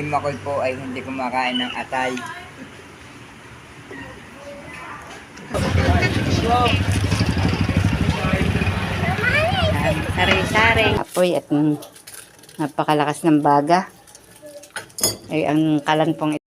Makoy po ay hindi kumakain ng atay. Sari-sari. Apoy at napakalakas ng baga. Ay ang kalanpong ito.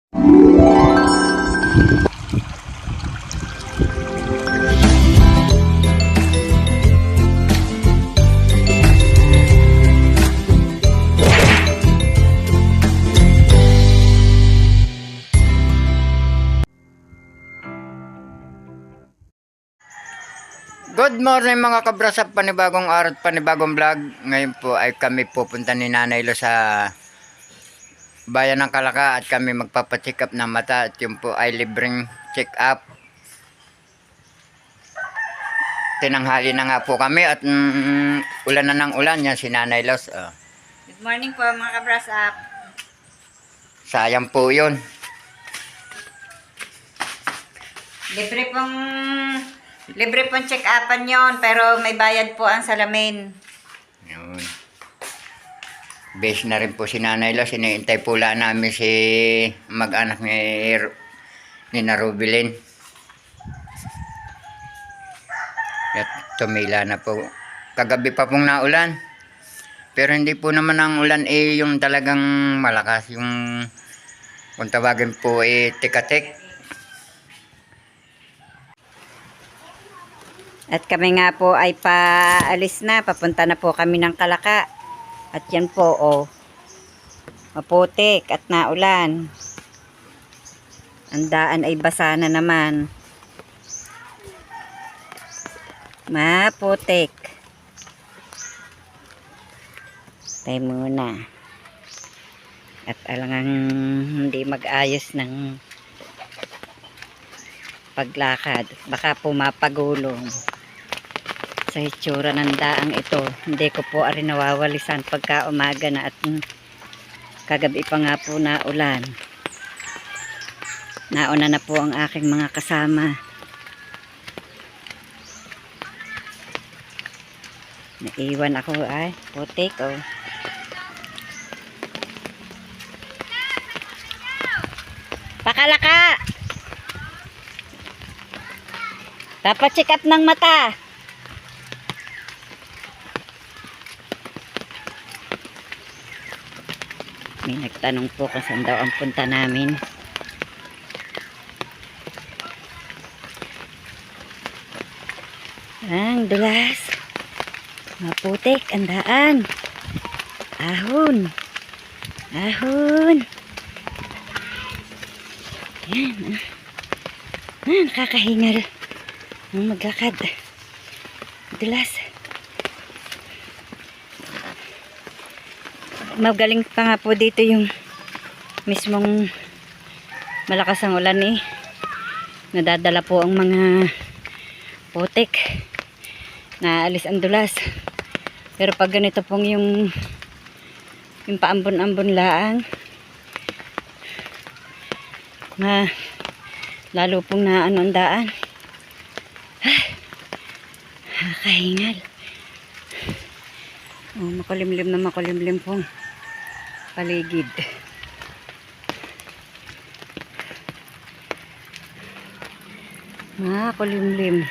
Good morning mga kabra sa panibagong araw at panibagong vlog. Ngayon po ay kami pupunta ni Nanay Lo sa bayan ng Kalaka at kami magpapacheck up ng mata at yun po ay libreng check up. Tinanghali na nga po kami at ulan na ng ulan yan si Nanay Lo. Good morning po mga kabras up. Sayang po yun. Libre pong check-upan yon, pero may bayad po ang salamin. Yun. Base na rin po si Nanay Lo. Sinihintay po lang namin si mag-anak ni Narubilin. At tumila na po. Kagabi pa pong naulan. Pero hindi po naman ang ulan yung talagang malakas. Yung kung tawagin po tikatik. At kami nga po ay paalis na. Papunta na po kami ng Kalaka. At yan po, maputik at naulan. Ang daan ay basa na naman. Maputik. Tayo muna. At alangang hindi mag-ayos ng paglakad. Baka po mapagulong. Sa hitsura ng daang ito, hindi ko po ari nawawalisan pagka umaga na at kagabi pa nga po na ulan. Nauna na po ang aking mga kasama. Naiwan ako ay putik Pakalaka! Dapat check up ng mata. May nagtanong po kung saan daw ang punta namin. Ang dulas. Maputik ang daan. Ahon. Ahon. Yan. Nakakahingal ang maglakad. Dulas. Magaling pa nga po dito yung mismong malakas ang ulan nadadala po ang mga putik, naalis ang dulas. Pero pag ganito pong yung paambon-ambon laang lalo pong naano ang daan. Nakahingal. Makulimlim na makulimlim pong paligid. Makulimlim.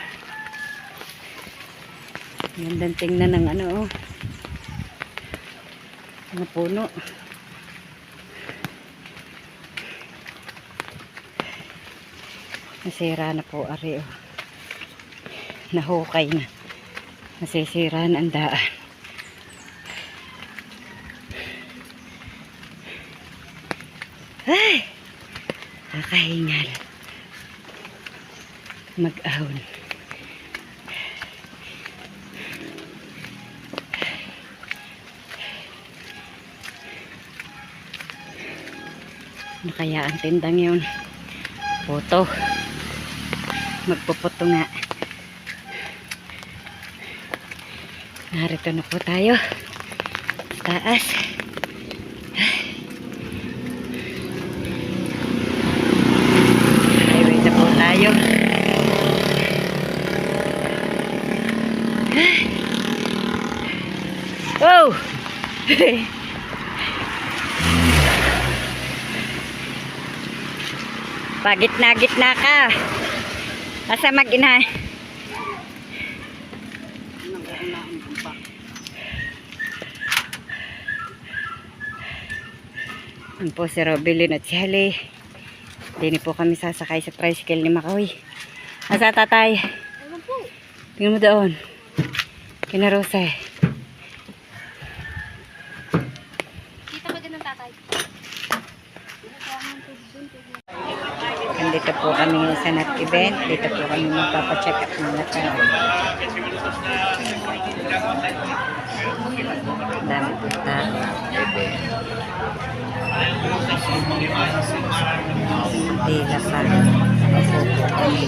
Gandang tingnan ng mga puno. Nasira na po ari nahukay na. Nasisira na ang daan. Ay, nakahingal. Mag-ahon. Ano kaya ang tindang yun? Puto. Magpuputo nga. Narito na po tayo. Taas. Highway na po tayo. Pagitna-gitna ka. Asa mag-ina? Yan po si Robilin at si Hali. Dini po kami sasakay sa tricycle ni Makoy. Asa tatay? Ano po? Tingnan mo doon. Kina Rosa. Kita ba din ng tatay? Andito po kami sa nut event. Dito po kami magpapacheck up ng mata. Dami po tao. Dila pa. Opo po kami.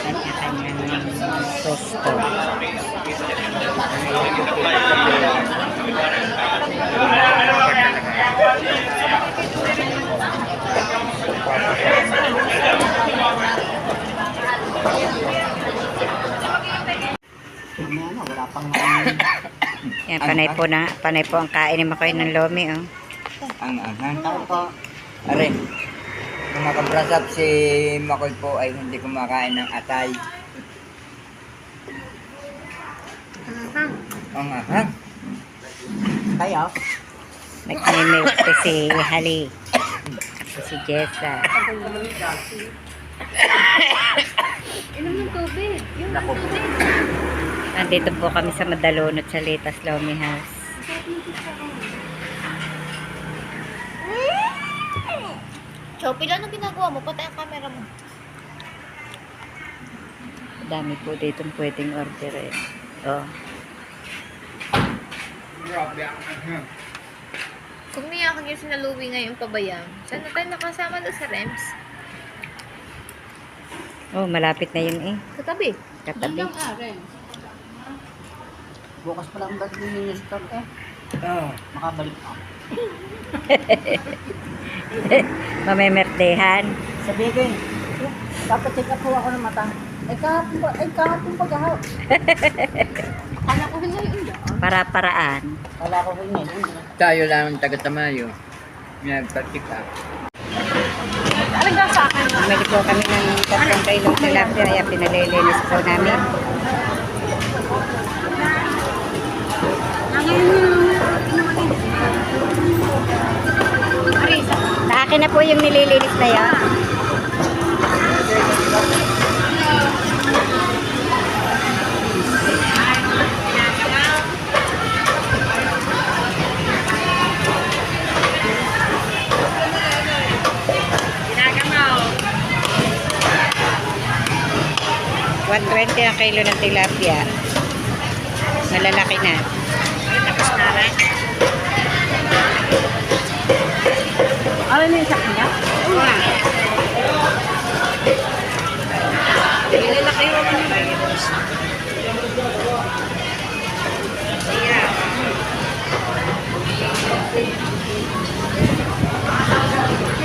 Kanya-kanyang pwesto. Yan, panay po ang kain ni Makoy ng lomi, oh. Ang tao po. Are, mga kabrasap, si Makoy po ay hindi kumakain ng atay. Ang ahang. Kaya? Nagmimilk po si Hali. Ako si Jessa. Inom ng tubig. Yung Naku. tubig. Nandito po kami sa Madalunot sa Litas Lomi House. Choppy lang ang ginagawa mo. Patay ang camera mo. Dami po dito pwedeng orderin. Oh. Kung niyakan yung sinaluwi ngayong pabayang, saan na tayo nakasama doon sa Rems? Oh, malapit na yun eh. Katabi. Katabi. Bukas pa lang balik yung minister eh. Oo. Makabalik ako. Mamemerdehan. Sabi ko eh, dapat check up po ako ng mata. Kahapon pag-ahap. Akala ko na yun daan. Para-paraan. Kala ko rin ngayon. Tayo lang ang taga-tamayo. Nag-practice up. Alaga sa akin. Bumili po kami ng 3 kilong tilapia. Kaya pinalilinis po namin. Sa akin na po yung nililinis na yan. $120 ang kilo ng tilapia. Malalaki na. Tapos na rin. Ano na yung sakit niya? Malalaki yung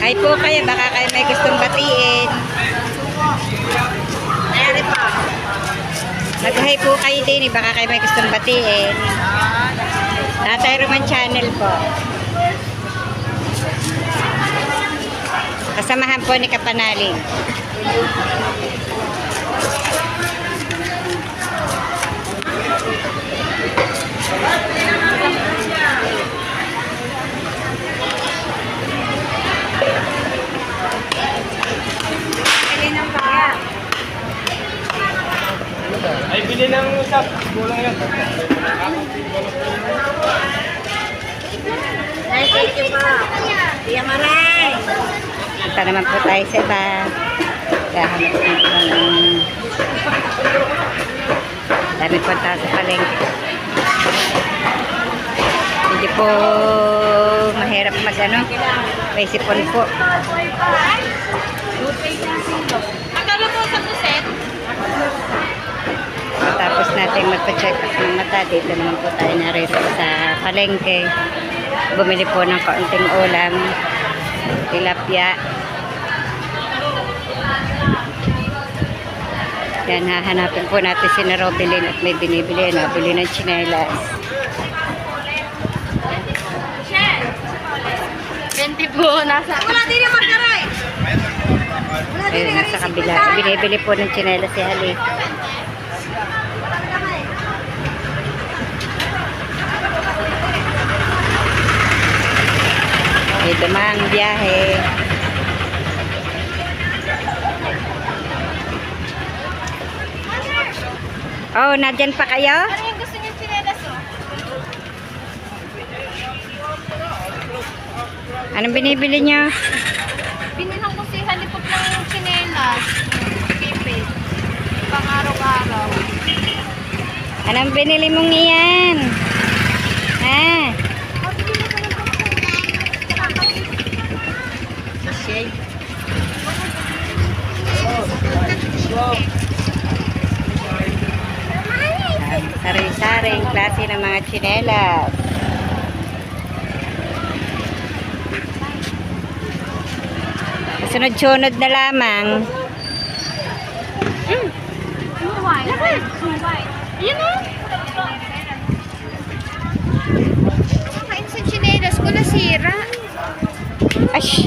Hi po kayo, baka kayo may gustong batiin. Mag-hi po kayo din, baka kayo may gustong batiin. Tatay Roman Channel po. Kasamahan po ni Kapanaling. Ay, bili ng usap. Kulang yan. Thank you po. Tiya Maray. Punta naman po tayo sa iba. Kaya hanap po ng dami po tayo sa palengke. Hindi po mahirap mag-ano. May sipon po. Akala po sa puset. Tapos natin magpa-check up ng mata. Dito naman po tayo narito sa palengke. Bumili po ng kaunting ulam. Tilapia. Yan, hahanapin po natin si Robilin at may binibili. Nabili ng tsinelas. 20 po, nasa... Wala din yung magkaray! Ayun, nasa kabila. Binibili po ng tsinelas si Ali. May dumang biyahe. Oh, nandyan pa kayo? Ano yung gusto niyo chinelas, oh? Anong binibili nyo? Binilang ko si halipot ng chinelas. Pipit. Pang araw-araw. Anong binili mong iyan? Ha? Sari-saring klase ng mga tsinelas. Sunod-sunod na lamang. White. White. Yun, oh. Kain sa chinelas ko, nasira. Ash!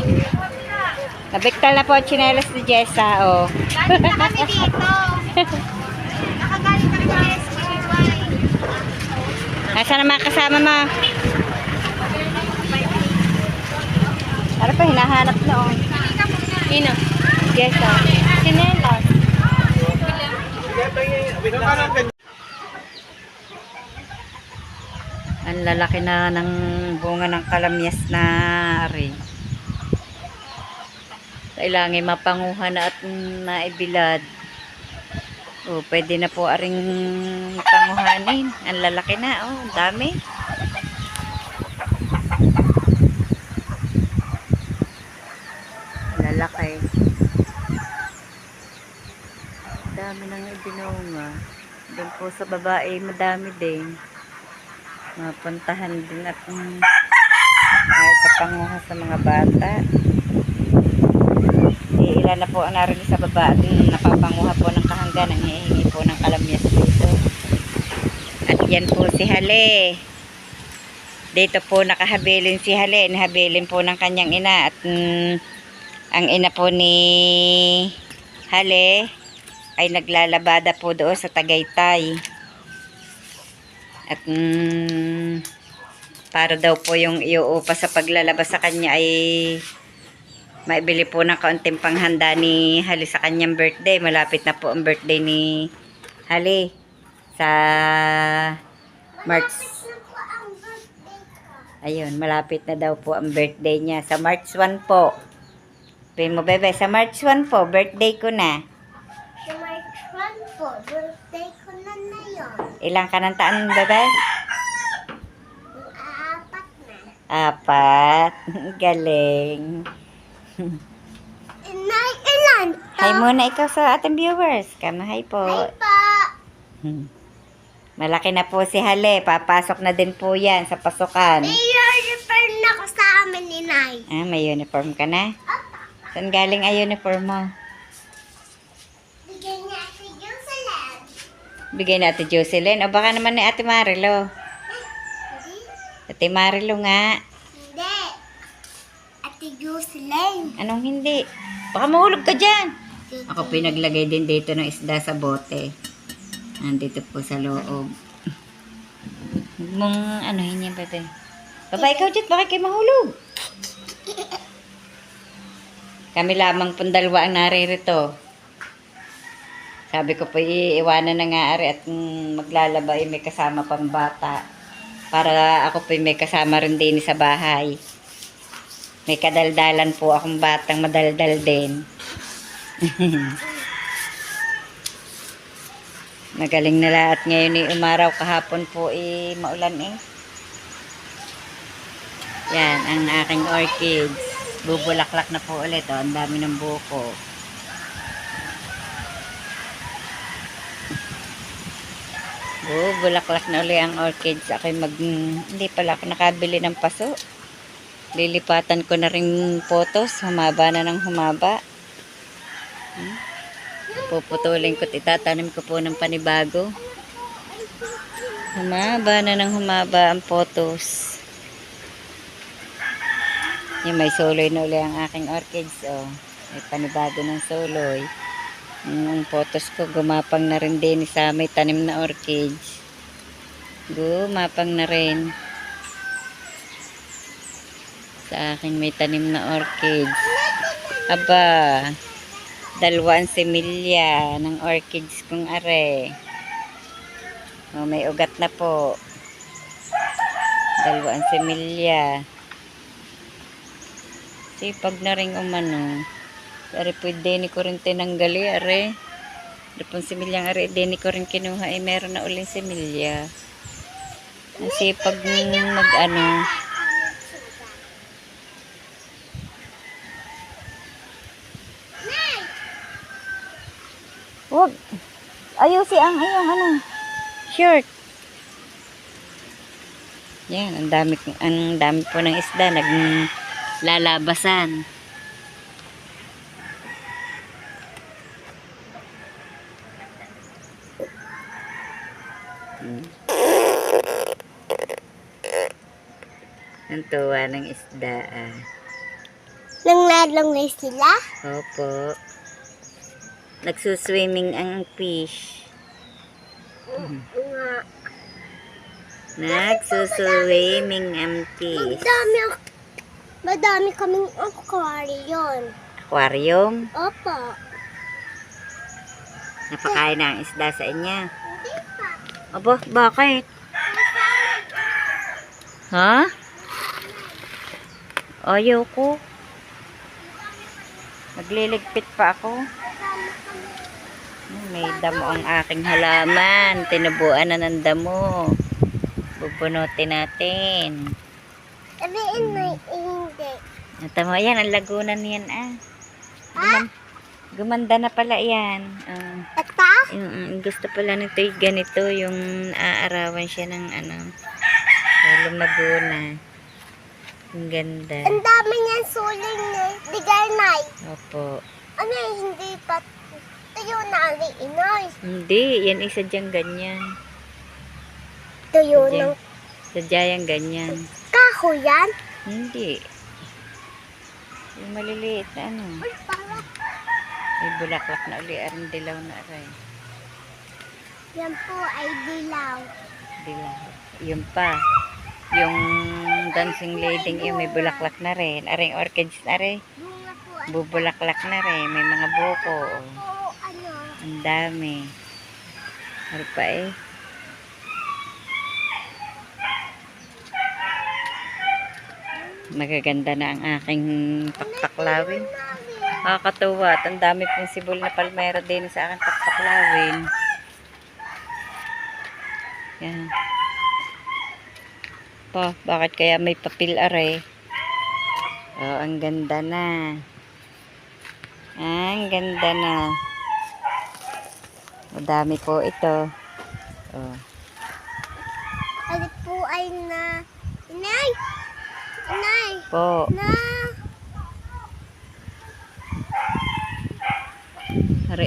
Nabiktal na po ang tsinelas ni Jessa, oh. Galing na kami dito. Nakagaling kami sa SKY. Nasaan ang mga kasama mo? Ano pa, hinahanap na, oh. Nino? Jessa. Chinelas. Ang lalaki na ng bunga ng kalamyas na ari. Kailangan mapanguha na at maibilad. O, pwede na po aring panguhanin. Ang lalaki na, oh, ang dami. Lalaki. Dami nang ibinunga. Doon po sa babae, madami din. Mapuntahan din at ay kapanguha sa mga bata. Ilan na po ang narinig sa baba at napapanguha po ng kahanggan ang hihingi po ng kalamyas dito. At yan po si Hale. Dito po nakahabilin si Hale. Nahabilin po ng kanyang ina at ang ina po ni Hale ay naglalabada po doon sa Tagaytay. At para daw po yung iuupa sa paglalabas sa kanya ay maibili po ng kaunting panghanda ni Hali sa kanyang birthday. Malapit na po ang birthday ni Hali sa March. Ayun, malapit na daw po ang birthday niya. Sa March 1 po. Pin mo, bebe, sa March 1 po, birthday ko na. Sa March 1 po, birthday ko na yun. Ilang ka ng taon, bebe? Apat na. Apat. Galing. Inay, ilan? Hi muna ikaw sa ating viewers. Kamahay po. Hi po. Malaki na po si Hale. Papasok na din po yan sa pasukan. May uniform na ko sa amin, Inay. Ah, may uniform ka na? Saan galing ang uniform mo? Bigyan niya si Jocelyn. Bigay na Ate Jocelyn. O baka naman ni Ate Marilo. Hindi. Ate Marilo nga. Hindi. Ate Jocelyn. Anong hindi? Baka mahulog ka dyan. Ako pinaglagay din dito ng isda sa bote. Nandito po sa loob. Huwag mong ano, hindi ba ito? Baba, ikaw dyan, bakit kayo mahulog? Kami lamang pong dalawa ang naririto. Sabi ko po, iiwanan na nga ari at maglalaba ay may kasama pang bata. Para ako po may kasama rin din sa bahay. May kadaldalan po akong batang madaldal din. Magaling na lahat ngayon ni umaraw, kahapon po maulan eh. Yan ang aking orchids. Bubulaklak na po ulit, oh. Ang dami ng buko. Bulaklak na ulit ang orchids. Ako'y hindi pala ako nakabili ng paso. Lilipatan ko na rin photos. Humaba na ng humaba. Puputulin ko at itatanim ko po ng panibago. Humaba na ng humaba ang photos. Yung may soloy na uli ang aking orchids. Oh. May panibago ng soloy. Yung photos ko gumapang na rin din sa may tanim na orchids. Gumapang na rin. Sa akin may tanim na orchids. Aba, 2 semilya ng orchids kong are. Oh, may ugat na po. 2 semilya. Sipag na rin umano. Ari pwede ni ko rin tinanggali, are. 2 semilyang are, di ni ko rin kinuha. Meron na uling semilya. Sipag mag-ano. Wag. Ayusin ang iyong ano, shirt. Yan, ang dami po ng isda naglalabasan. Ang tuwa ng isda. Nanglalong na sila? Opo. Nagsuswimming ang fish. Nagsuswimming ang fish. Madami kaming aquarium. Aquarium. Opo. Napakain na ang isda sa inyo. Hindi pa. Aba, bakit? Ha? Ayaw ko. Nagliligpit pa ako. May damo ang aking halaman. Tinubuan na ng damo. Bubunutin natin. Sabihin mo hindi. Tama yan, ang lagunan yan Gumanda na pala yan. Ata? Gusto pala nito yung ganito, yung aarawan siya ng lumago na. Ang ganda. Ang dami niyan suling na bigay na. Opo. Ano hindi pa tuyo na ang inoy. Hindi, yan isa dyan ganyan. Tuyo Sadya, ng sadya yan ganyan. kahoy yan. Hindi. Yung maliliit na ano. Ay, para. May bulaklak na uli, arang dilaw na aray. Yan po ay dilaw. Dilaw. Yun pa. Yung dancing lady yung may bulaklak na rin. Aring orchids na rin. Bunga po ay Bubulaklak na rin. May mga buko. po ano. Ang dami. Ano pa eh. Magaganda na ang aking pakpaklawin. Nakakatuwa at ang dami pong sibol na palmera din sa aking pakpaklawin. Yan. Pa, bakit kaya may papel are? Oh, ang ganda na. Ang ganda na. Madami po ito. Oh. Ano po ay na. Inay! Inay! Po. Na! Are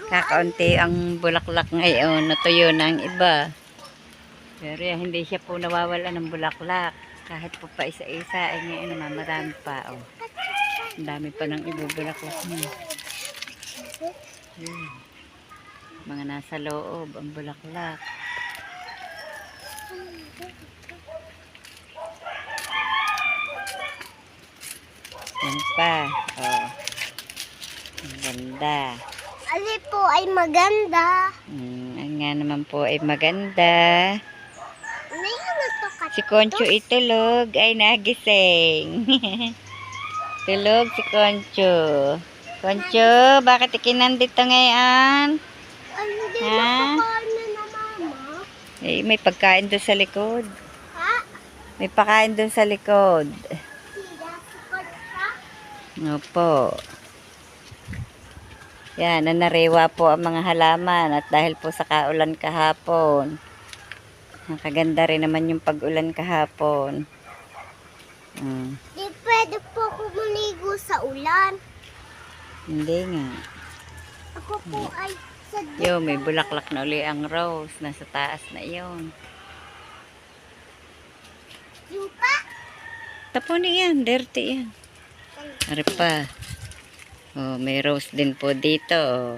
kakaunti ang bulaklak ngayon. Natuyo na ang iba. Pero hindi siya po nawawala ng bulaklak. Kahit po pa isa-isa ay ngayon marami pa. Oh. Ang dami pa ng ibubulaklak niya. Mga nasa loob ang bulaklak. Yan pa. Oh. Ang ganda. Ano po ay maganda. Ang nga naman po ay maganda. May ano to ka? Si Concho itulog ay nagising. Tulog si Concho. Concho, bakit ikinandito ngayon? Hindi Ha? napakaano na mama. May pagkain doon sa likod. Ha? May pagkain doon sa likod. Sila sukot ka? Opo. Yan, nanariwa po ang mga halaman at dahil po sa kaulan kahapon. Nakaganda rin naman yung pag-ulan kahapon. Di pwede po ako maligo sa ulan. Hindi nga. Ako po ay sa Yo, may bulaklak na uli ang rose. Nasa taas na iyon. lupa. Tapon yan, dirty yan. Ari pa. Oh, may rose din po dito. Oh.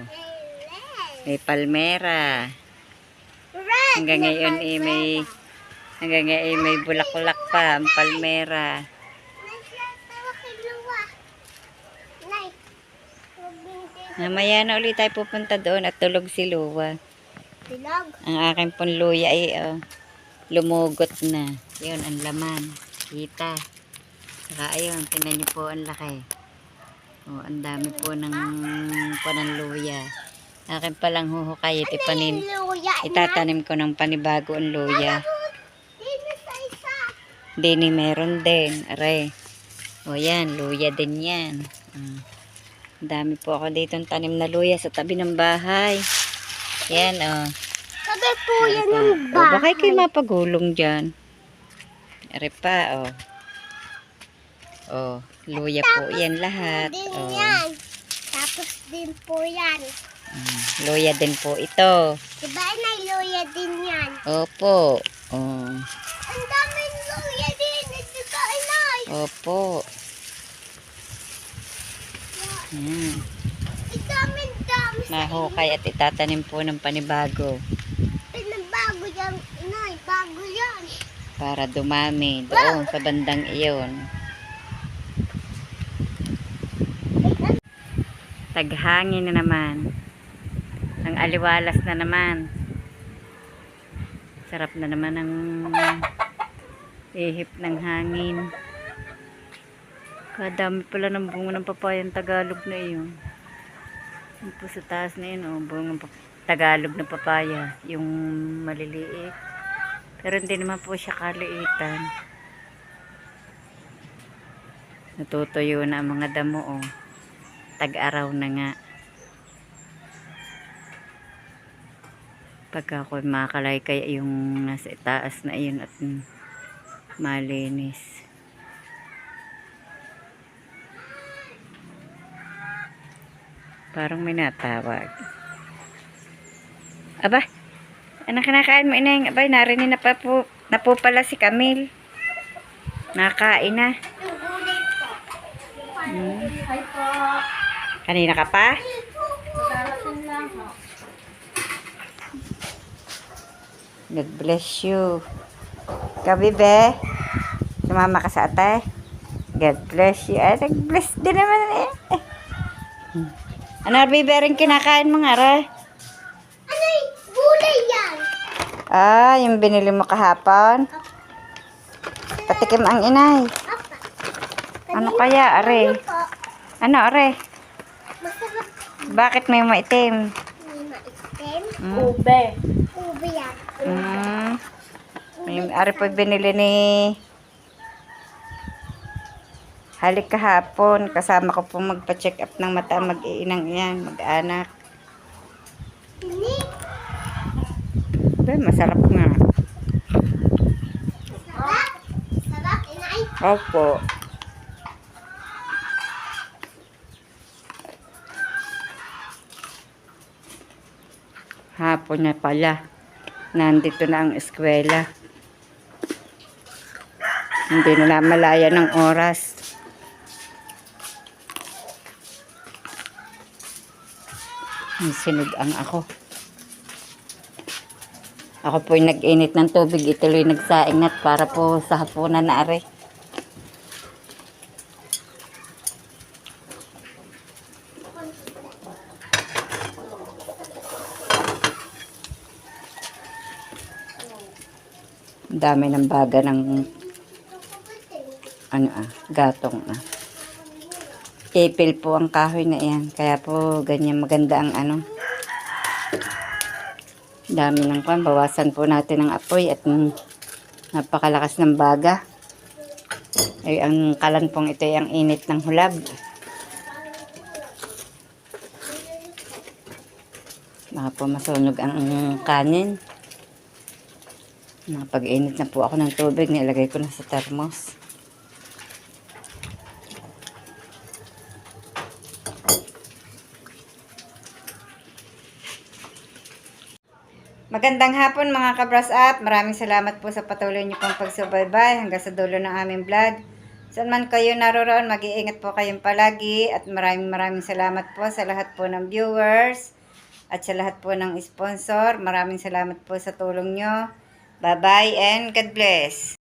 May palmera. Red. Hanggang ngayon may bulaklak pa ang palmera. Mamaya na ulit tayo pupunta doon at tulog si Luwa. Bilog. Ang aking pong luya ay lumugot na. Yun, ang laman. Kita. Saka ayun, tingnan niyo po ang laki. Oh, ang dami po ng luya. Akin palang huhukay. Luya. Itatanim ko ng panibago ang luya. Dito sa isa. Dini meron din. Aray. O yan, luya din yan. Ang dami po ako dito ng tanim na luya sa tabi ng bahay. Yan, oh. Sabi po yan O, ng bahay. baka kayo mapagulong dyan. Aray pa, oh. Oh, luya po yan lahat. Din Oh. yan. Tapos din po yan. Luya din po ito. Diba na luya din yan? Opo. Oh. Ang daming luya din. Diba inay? Opo. Yan. Ang daming dami. Mahukay at itatanim po ng panibago Pinabago yan inay. Bago yan. para dumami doon sa bandang iyon. Taghangin na naman. Ang aliwalas na naman. Sarap na naman ang ihip ng hangin. Kadami pala ng bunga ng papayang Tagalog na iyon. Yung po sa taas na yun, oh, bunga Tagalog na papaya. Yung maliliit. Pero hindi naman po siya kaliitan. Natutuyo na ang mga damo, oh. Tag-araw na nga. Pagka ako makakalaykay yung nasa itaas na iyon at malinis. Parang may natawag. Aba, ano kinakain mo, inay? Abay, narinig na po pala si Camille. Nakain na. Kanina ka pa? God bless you. Gabi, be. Sumama ka sa ate. God bless you. Ay, nag-bless din naman eh. Ano, bebe, rin kinakain mo nga, re? Anay, gulay yan. Ah, yung binili mo kahapon? Patikim ang inay. Ano kaya, are? Ano, are? Masarap. Bakit may maitim? May maitim. Ube. Ube yan. May are po binili ni Halik kahapon. Kasama ko po magpa-check up ng mata. Mag-iinang yan. Mag-anak. Ini. Ba, masarap nga. Sarap. Sarap, inay. Opo. Hapon na pala. Nandito na ang eskwela. Hindi na malaya ng oras. Sinugang ako. Ako po'y nag-init ng tubig. Ituloy nagsaing at para po sa hapunan na are. Ang dami ng baga ng gatong. Ipil po ang kahoy na yan. Kaya po ganyan maganda ang dami ng kwan. Bawasan po natin ang apoy at napakalakas ng baga. Ay, ang kalan pong ito ay ang init ng hulab. Baka po masunog ang kanin. Nakapag-init na po ako ng tubig. Nilagay ko na sa thermos. Magandang hapon mga kabras up. Maraming salamat po sa patuloy niyo pong pagsubaybay hanggang sa dulo ng aming vlog. Saan man kayo naroon, mag-iingat po kayong palagi at maraming salamat po sa lahat po ng viewers at sa lahat po ng sponsor. Maraming salamat po sa tulong nyo. Bye-bye and God bless.